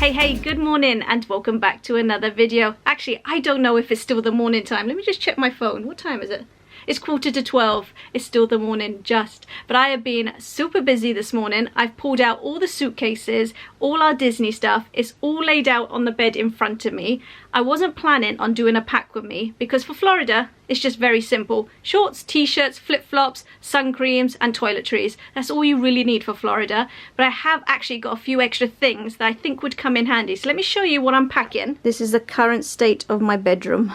Hey, good morning and welcome back to another video. Actually, I don't know if it's still the morning time. Let me just check my phone. What time is it? It's 11:45. It's still the morning just. But I have been super busy this morning. I've pulled out all the suitcases, all our Disney stuff. It's all laid out on the bed in front of me. I wasn't planning on doing a pack with me because for Florida, it's just very simple. Shorts, t-shirts, flip-flops, sun creams and toiletries. That's all you really need for Florida. But I have actually got a few extra things that I think would come in handy. So let me show you what I'm packing. This is the current state of my bedroom.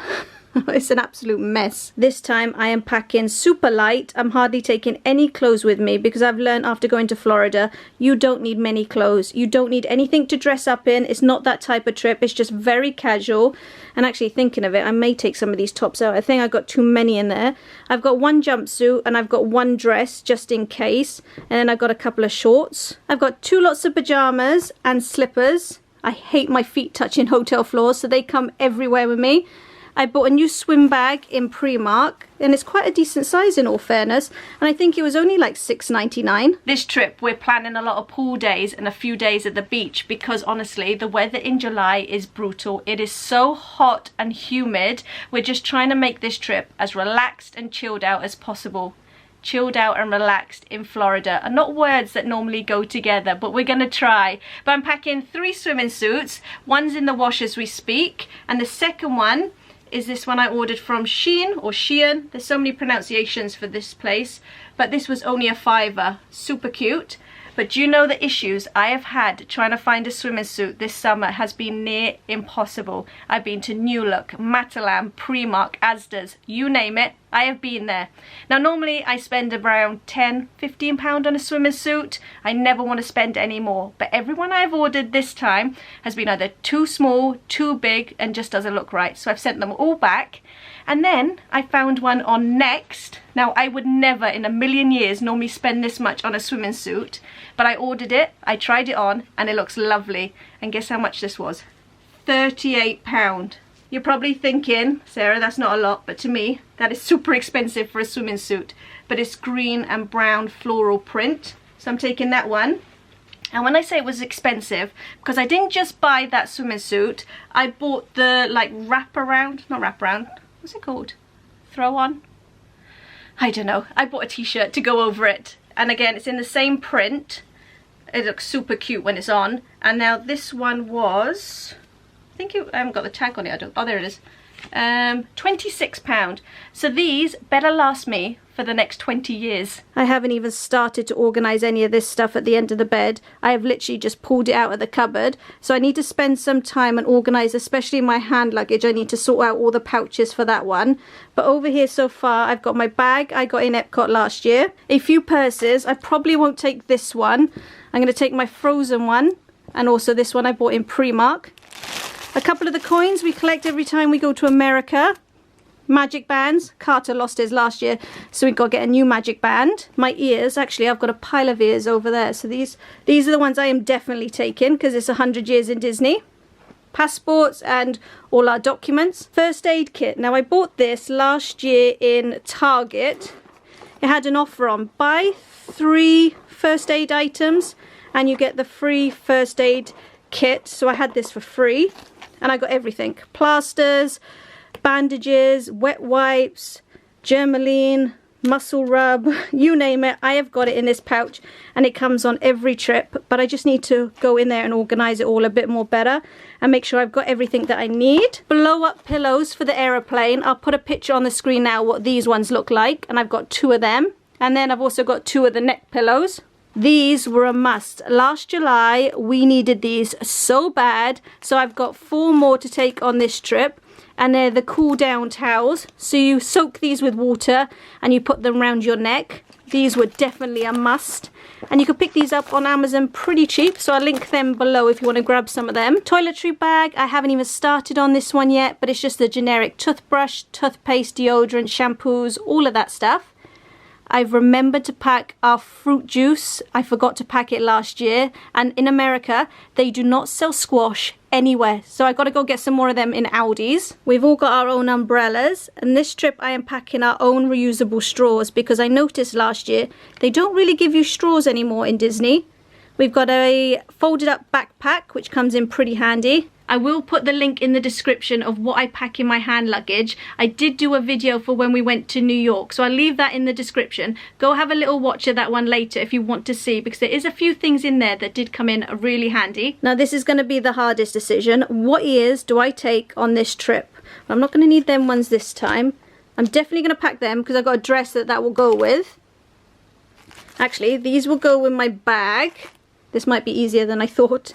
It's an absolute mess. This time I am packing super light. I'm hardly taking any clothes with me because I've learned after going to Florida, you don't need many clothes. You don't need anything to dress up in. It's not that type of trip. It's just very casual. And actually thinking of it, I may take some of these tops out. I think I've got too many in there. I've got one jumpsuit and I've got one dress just in case. And then I've got a couple of shorts. I've got two lots of pajamas and slippers. I hate my feet touching hotel floors, so they come everywhere with me. I bought a new swim bag in Primark and it's quite a decent size in all fairness, and I think it was only like $6.99. This trip we're planning a lot of pool days and a few days at the beach because honestly the weather in July is brutal. It is so hot and humid. We're just trying to make this trip as relaxed and chilled out as possible. Chilled out and relaxed in Florida are not words that normally go together, but we're gonna try. But I'm packing 3 swimming suits. One's in the wash as we speak, and the second one is this one I ordered from Shein or Shein. There's so many pronunciations for this place, but this was only a $5. Super cute. But do you know the issues I have had trying to find a swimming suit this summer has been near impossible. I've been to New Look, Matalan, Primark, Asda's, you name it, I have been there. Now normally I spend around £10–15 on a swimming suit. I never want to spend any more, but everyone I've ordered this time has been either too small, too big, and just doesn't look right. So I've sent them all back. And then I found one on Next. Now I would never in a million years normally spend this much on a swimming suit, but I ordered it, I tried it on, and it looks lovely. And guess how much this was? £38. You're probably thinking, Sarah, that's not a lot, but to me, that is super expensive for a swimming suit. But it's green and brown floral print, so I'm taking that one. And when I say it was expensive, because I didn't just buy that swimming suit, I bought the like wraparound, not wraparound, what's it called? Throw on? I don't know. I bought a t-shirt to go over it. And again, it's in the same print. It looks super cute when it's on. And now this one was, I haven't got the tag on it. Oh, there it is. £26. So these better last me for the next 20 years. I haven't even started to organize any of this stuff at the end of the bed. I have literally just pulled it out of the cupboard. So I need to spend some time and organize, especially my hand luggage. I need to sort out all the pouches for that one. But over here so far, I've got my bag I got in Epcot last year. A few purses. I probably won't take this one. I'm going to take my Frozen one. And also this one I bought in Primark. A couple of the coins we collect every time we go to America. Magic bands. Carter lost his last year, so we've got to get a new magic band. My ears, actually I've got a pile of ears over there. So these are the ones I am definitely taking because it's 100 years in Disney. Passports and all our documents. First aid kit. Now I bought this last year in Target. It had an offer on buy 3 first aid items and you get the free first aid kit. So I had this for free. And I got everything. Plasters, bandages, wet wipes, Germaline, muscle rub, you name it. I have got it in this pouch and it comes on every trip. But I just need to go in there and organize it all a bit more better and make sure I've got everything that I need. Blow up pillows for the aeroplane. I'll put a picture on the screen now what these ones look like. And I've got 2 of them. And then I've also got 2 of the neck pillows. These were a must. Last July we needed these so bad, so I've got 4 more to take on this trip, and they're the cool down towels. So you soak these with water and you put them around your neck. These were definitely a must, and you can pick these up on Amazon pretty cheap, so I'll link them below if you want to grab some of them. Toiletry bag, I haven't even started on this one yet, but it's just the generic toothbrush, toothpaste, deodorant, shampoos, all of that stuff. I've remembered to pack our fruit juice. I forgot to pack it last year. And in America, they do not sell squash anywhere. So I've got to go get some more of them in Aldi's. We've all got our own umbrellas. And this trip I am packing our own reusable straws because I noticed last year they don't really give you straws anymore in Disney. We've got a folded up backpack, which comes in pretty handy. I will put the link in the description of what I pack in my hand luggage. I did do a video for when we went to New York, so I'll leave that in the description. Go have a little watch of that one later if you want to see, because there is a few things in there that did come in really handy. Now this is going to be the hardest decision. What ears do I take on this trip? I'm not going to need them ones this time. I'm definitely going to pack them because I've got a dress that will go with. Actually, these will go in my bag. This might be easier than I thought.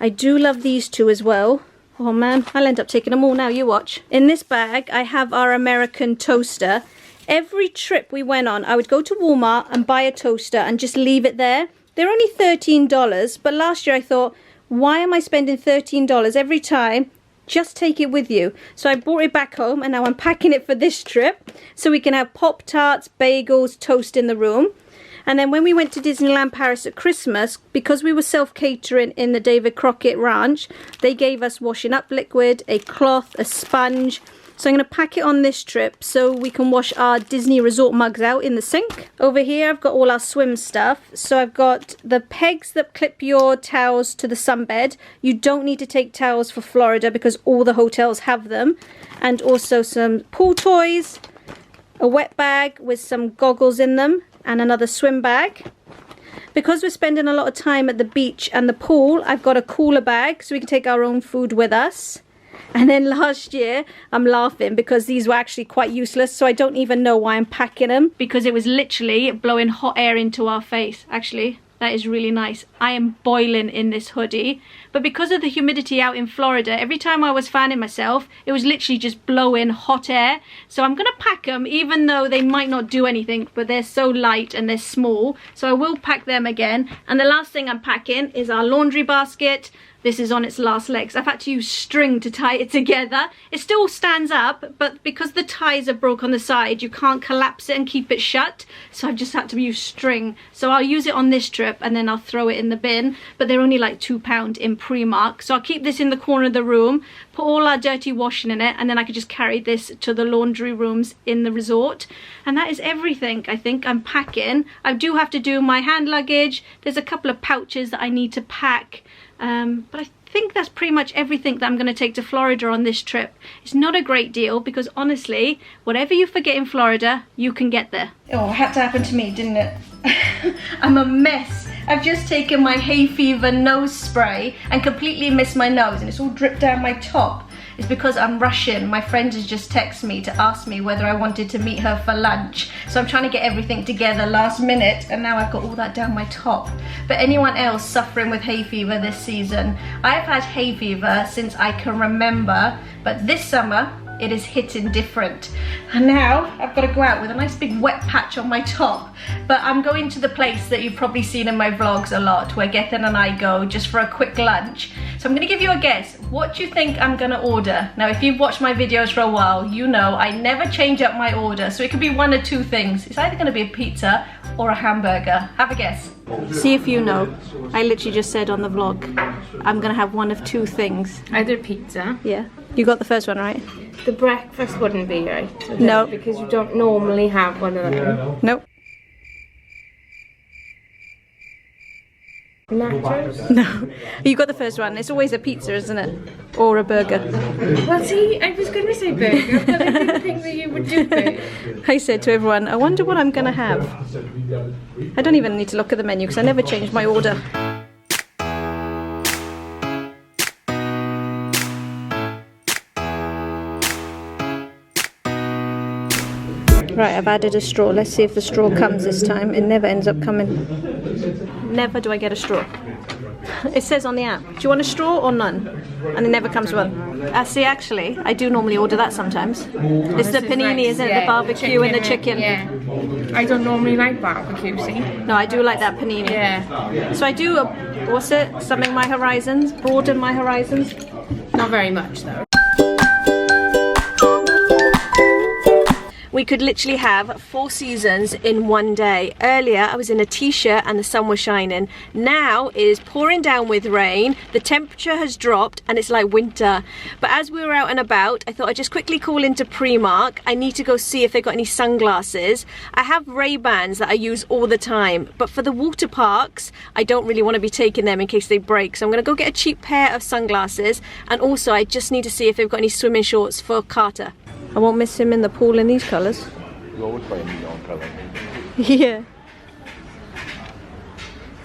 I do love these two as well. Oh man, I'll end up taking them all now, you watch. In this bag, I have our American toaster. Every trip we went on, I would go to Walmart and buy a toaster and just leave it there. They're only $13, but last year I thought, why am I spending $13 every time? Just take it with you. So I brought it back home and now I'm packing it for this trip. So we can have Pop-Tarts, bagels, toast in the room. And then when we went to Disneyland Paris at Christmas, because we were self-catering in the David Crockett Ranch, they gave us washing up liquid, a cloth, a sponge. So I'm going to pack it on this trip so we can wash our Disney resort mugs out in the sink. Over here I've got all our swim stuff. So I've got the pegs that clip your towels to the sunbed. You don't need to take towels for Florida because all the hotels have them. And also some pool toys, a wet bag with some goggles in them, and another swim bag. Because we're spending a lot of time at the beach and the pool, I've got a cooler bag so we can take our own food with us. And then last year, I'm laughing because these were actually quite useless, so I don't even know why I'm packing them, because it was literally blowing hot air into our face. Actually, that is really nice. I am boiling in this hoodie, but because of the humidity out in Florida, every time I was fanning myself, it was literally just blowing hot air. So I'm gonna pack them, even though they might not do anything, but they're so light and they're small, so I will pack them again. And the last thing I'm packing is our laundry basket. This is on its last legs. I've had to use string to tie it together. It still stands up, but because the ties are broke on the side, you can't collapse it and keep it shut. So I've just had to use string. So I'll use it on this trip and then I'll throw it in the bin. But they're only like £2 in Primark. So I'll keep this in the corner of the room, put all our dirty washing in it, and then I could just carry this to the laundry rooms in the resort. And that is everything I think I'm packing. I do have to do my hand luggage. There's a couple of pouches that I need to pack. But I think that's pretty much everything that I'm going to take to Florida on this trip. It's not a great deal because honestly, whatever you forget in Florida, you can get there. Oh, it had to happen to me, didn't it? I'm a mess. I've just taken my hay fever nose spray and completely missed my nose and it's all dripped down my top. It's because I'm rushing. My friend has just texted me to ask me whether I wanted to meet her for lunch. So I'm trying to get everything together last minute and now I've got all that down my top. But anyone else suffering with hay fever this season? I've had hay fever since I can remember, but this summer it is hitting different. And now I've got to go out with a nice big wet patch on my top. But I'm going to the place that you've probably seen in my vlogs a lot, where Gethin and I go just for a quick lunch. So I'm going to give you a guess. What do you think I'm going to order? Now, if you've watched my videos for a while, you know I never change up my order. So it could be one or two things. It's either going to be a pizza or a hamburger. Have a guess. See if you know. I literally just said on the vlog, I'm going to have one of two things. Either pizza. Yeah. You got the first one right? The breakfast wouldn't be right. No. Because you don't normally have one of them. Nope. Nachos? No. You got the first one. It's always a pizza, isn't it? Or a burger. Well, see, I was going to say burger, but I didn't think that you would do burger. I said to everyone, I wonder what I'm going to have. I don't even need to look at the menu because I never change my order. Right, I've added a straw. Let's see if the straw comes this time. It never ends up coming. Never do I get a straw. It says on the app, do you want a straw or none? And it never comes one. See, actually, I do normally order that sometimes. It's the panini, isn't it? The barbecue and the chicken. Yeah. I don't normally like barbecue, see? No, I do like that panini. Yeah. So I do, what's it? Something my horizons, broaden my horizons. Not very much, though. We could literally have 4 seasons in one day. Earlier I was in a t-shirt and the sun was shining. Now it is pouring down with rain, the temperature has dropped and it's like winter. But as we were out and about, I thought I'd just quickly call into Primark. I need to go see if they've got any sunglasses. I have Ray-Bans that I use all the time, but for the water parks I don't really want to be taking them in case they break, so I'm going to go get a cheap pair of sunglasses. And also I just need to see if they've got any swimming shorts for Carter. I won't miss him in the pool in these colours. You always buy a neon colour. Yeah.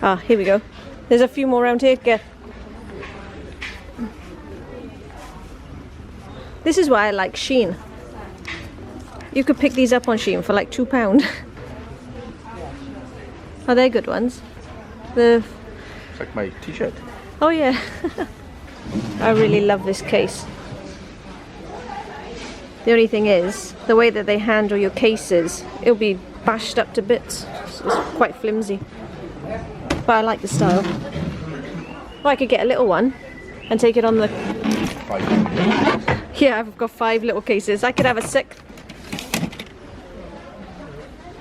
Ah, here we go. There's a few more around here. Get. This is why I like Shein. You could pick these up on Shein for like £2. Are they good ones? It's like my t-shirt. Oh yeah. I really love this case. The only thing is, the way that they handle your cases, it'll be bashed up to bits. It's quite flimsy. But I like the style. Or I could get a little one and take it on the... Yeah, I've got 5 little cases. I could have a 6th.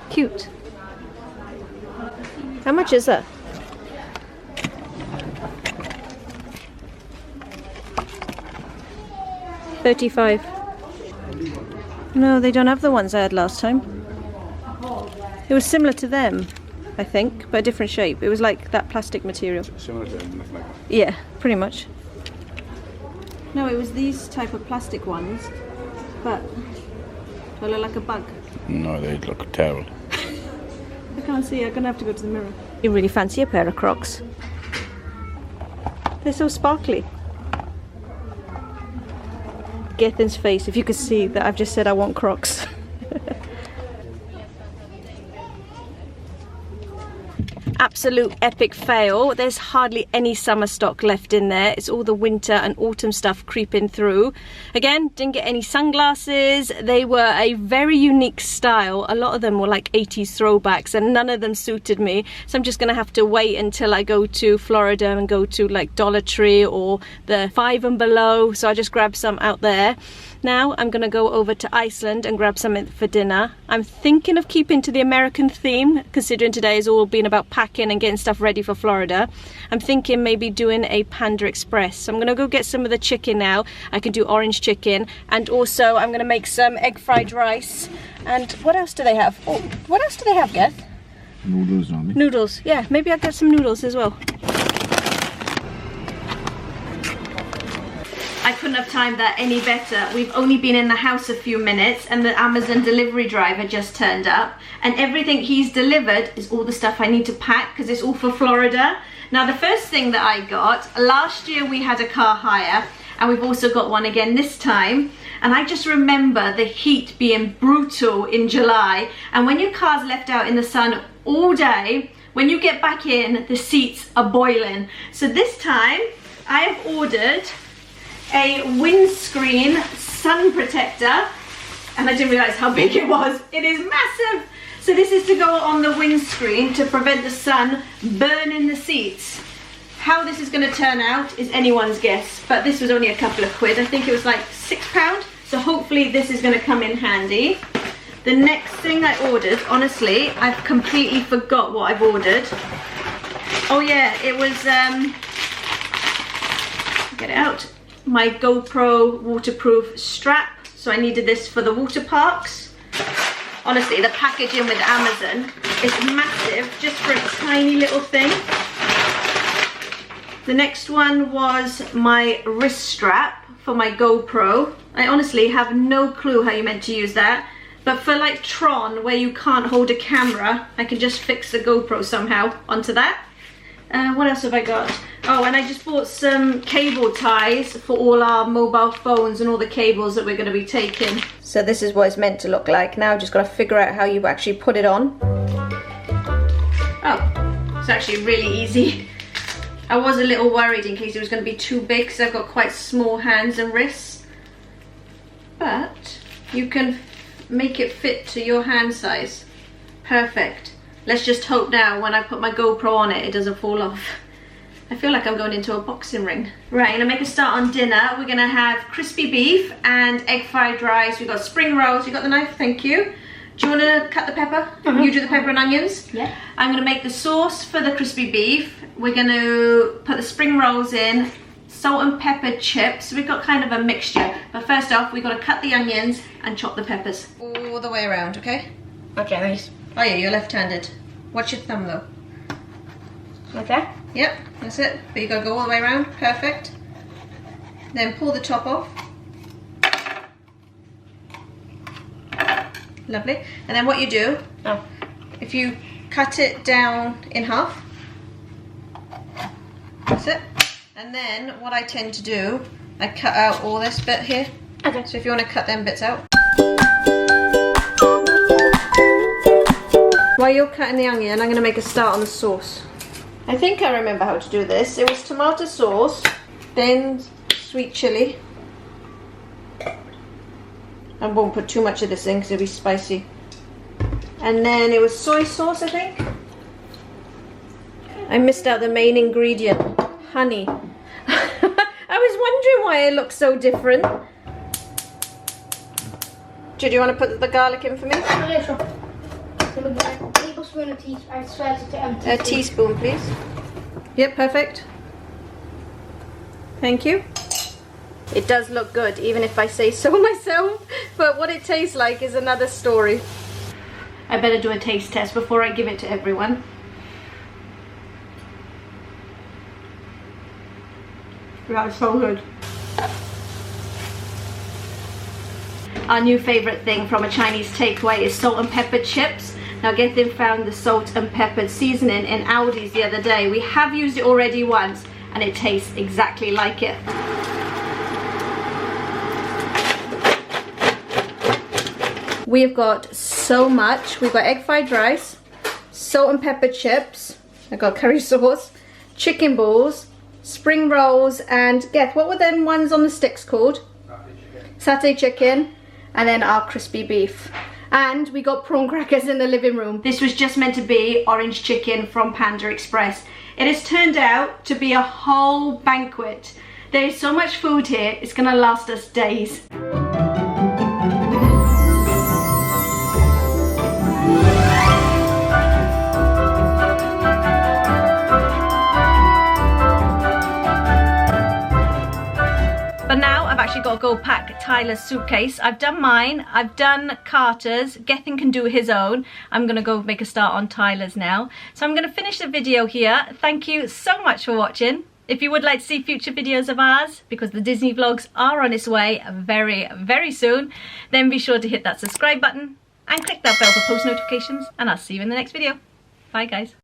Cute. How much is that? $35. No, they don't have the ones I had last time. It was similar to them, I think, but a different shape. It was like that plastic material. Similar to them, like that. Yeah, pretty much. No, it was these type of plastic ones, but they look like a bug. No, they look terrible. I can't see, I'm gonna have to go to the mirror. You really fancy a pair of Crocs? They're so sparkly. Gethin's face, if you could see that I've just said I want Crocs. Absolute epic fail. There's hardly any summer stock left in there. It's all the winter and autumn stuff creeping through. Again, didn't get any sunglasses. They were a very unique style. A lot of them were like 80s throwbacks and none of them suited me. So I'm just gonna have to wait until I go to Florida and go to like Dollar Tree or the Five and Below. So I just grabbed some out there. Now I'm gonna go over to Iceland and grab something for dinner. I'm thinking of keeping to the American theme, considering today has all been about packing and getting stuff ready for Florida. I'm thinking maybe doing a Panda Express. So I'm gonna go get some of the chicken now. I can do orange chicken, and also I'm gonna make some egg fried rice. And what else do they have? Oh, what else do they have, Geth? Noodles, don't they? Noodles, yeah, maybe I'll get some noodles as well. I couldn't have timed that any better. We've only been in the house a few minutes and the Amazon delivery driver just turned up, and everything he's delivered is all the stuff I need to pack because it's all for Florida. Now the first thing that I got, last year we had a car hire and we've also got one again this time, and I just remember the heat being brutal in July, and when your car's left out in the sun all day, when you get back in, the seats are boiling. So this time I have ordered a windscreen sun protector, and I didn't realize how big it was. It is massive. So this is to go on the windscreen to prevent the sun burning the seats. How this is going to turn out is anyone's guess, but this was only a couple of quid. I think it was like £6, so hopefully this is going to come in handy. The next thing I ordered, honestly, I've completely forgot what I've ordered. Oh yeah, it was get it out, my GoPro waterproof strap. So I needed this for the water parks. Honestly, the packaging with Amazon is massive just for a tiny little thing. The next one was my wrist strap for my GoPro. I honestly have no clue how you're meant to use that, but for like Tron, where you can't hold a camera, I can just fix the GoPro somehow onto that. What else have I got? Oh, and I just bought some cable ties for all our mobile phones and all the cables that we're going to be taking. So this is what it's meant to look like. Now I've just got to figure out how you actually put it on. Oh, it's actually really easy. I was a little worried in case it was going to be too big because I've got quite small hands and wrists. But you can make it fit to your hand size. Perfect. Let's just hope now when I put my GoPro on it, it doesn't fall off. I feel like I'm going into a boxing ring. Right, I'm gonna make a start on dinner. We're gonna have crispy beef and egg fried rice. We've got spring rolls. You got the knife? Thank you. Do you want to cut the pepper? You do the pepper and onions? Yeah. I'm gonna make the sauce for the crispy beef. We're gonna put the spring rolls in, salt and pepper chips. We've got kind of a mixture. But first off, we've got to cut the onions and chop the peppers. All the way around, okay? Okay, nice. Oh yeah, you're left-handed. Watch your thumb though. Okay. Yep, that's it. But you gotta go all the way around. Perfect. Then pull the top off. Lovely. And then what you do, if you cut it down in half, that's it. And then what I tend to do, I cut out all this bit here. Okay. So if you want to cut them bits out. While you're cutting the onion, I'm going to make a start on the sauce. I think I remember how to do this. It was tomato sauce, then sweet chili. I won't put too much of this in because it'll be spicy. And then it was soy sauce, I think. I missed out the main ingredient, honey. I was wondering why it looks so different. Do you want to put the garlic in for me? Okay, sure. A tablespoon of A teaspoon, please. Yep, perfect. Thank you. It does look good, even if I say so myself, but what it tastes like is another story. I better do a taste test before I give it to everyone. That's so good. Our new favourite thing from a Chinese takeaway is salt and pepper chips. Now Gethin found the salt and pepper seasoning in Aldi's the other day. We have used it already once and it tastes exactly like it. We've got so much. We've got egg fried rice, salt and pepper chips, I've got curry sauce, chicken balls, spring rolls, and Geth, what were them ones on the sticks called? Satay chicken, and then our crispy beef. And we got prawn crackers in the living room. This was just meant to be orange chicken from Panda Express. It has turned out to be a whole banquet. There is so much food here, it's gonna last us days. But now I've actually got to go pack Tyler's suitcase. I've done mine, I've done Carter's, Gethin can do his own. I'm gonna go make a start on Tyler's now. So I'm gonna finish the video here. Thank you so much for watching. If you would like to see future videos of ours, because the Disney vlogs are on its way very, very soon, then be sure to hit that subscribe button and click that bell for post notifications, and I'll see you in the next video. Bye guys.